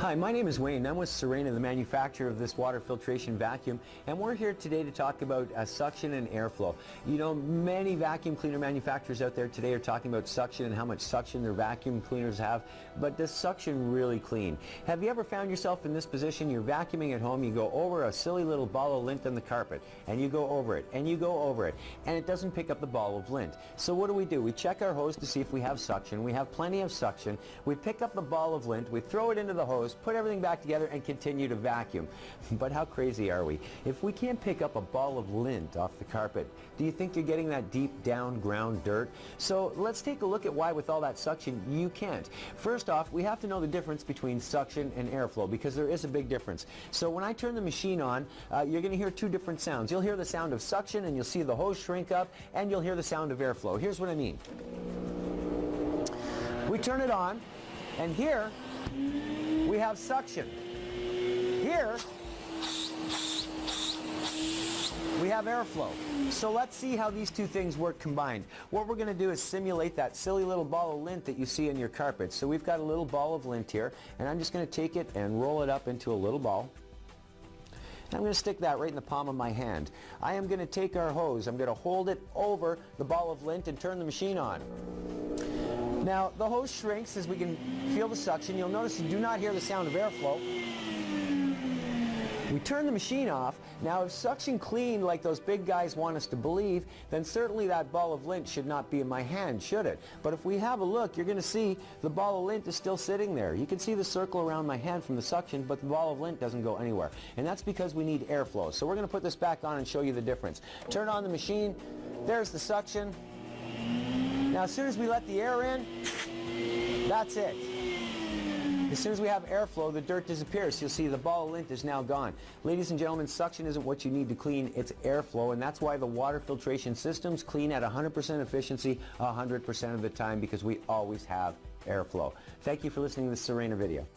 Hi, my name is Wayne. I'm with Sirena, the manufacturer of this water filtration vacuum, and we're here today to talk about suction and airflow. You know, many vacuum cleaner manufacturers out there today are talking about suction and how much suction their vacuum cleaners have, but does suction really clean? Have you ever found yourself in this position? You're vacuuming at home, you go over a silly little ball of lint on the carpet, and you go over it, and you go over it, and it doesn't pick up the ball of lint. So what do? We check our hose to see if we have suction. We have plenty of suction. We pick up the ball of lint, we throw it into the hose, put everything back together and continue to vacuum. But how crazy are we? If we can't pick up a ball of lint off the carpet, do you think you're getting that deep down ground dirt? So let's take a look at why with all that suction you can't. First off, we have to know the difference between suction and airflow because there is a big difference. So when I turn the machine on, you're going to hear two different sounds. You'll hear the sound of suction and you'll see the hose shrink up, and you'll hear the sound of airflow. Here's what I mean. We turn it on, and here we have suction. Here we have airflow. So let's see how these two things work combined. What we're going to do is simulate that silly little ball of lint that you see in your carpet. So we've got a little ball of lint here, and I'm just going to take it and roll it up into a little ball. I'm going to stick that right in the palm of my hand. I am going to take our hose, I'm going to hold it over the ball of lint and turn the machine on. Now, the hose shrinks as we can feel the suction. You'll notice you do not hear the sound of airflow. We turn the machine off. Now, if suction cleaned like those big guys want us to believe, then certainly that ball of lint should not be in my hand, should it? But if we have a look, you're going to see the ball of lint is still sitting there. You can see the circle around my hand from the suction, but the ball of lint doesn't go anywhere. And that's because we need airflow. So we're going to put this back on and show you the difference. Turn on the machine. There's the suction. Now, as soon as we let the air in, that's it. As soon as we have airflow, the dirt disappears. You'll see the ball of lint is now gone. Ladies and gentlemen, suction isn't what you need to clean, it's airflow, and that's why the water filtration systems clean at 100% efficiency 100% of the time, because we always have airflow. Thank you for listening to this Sirena video.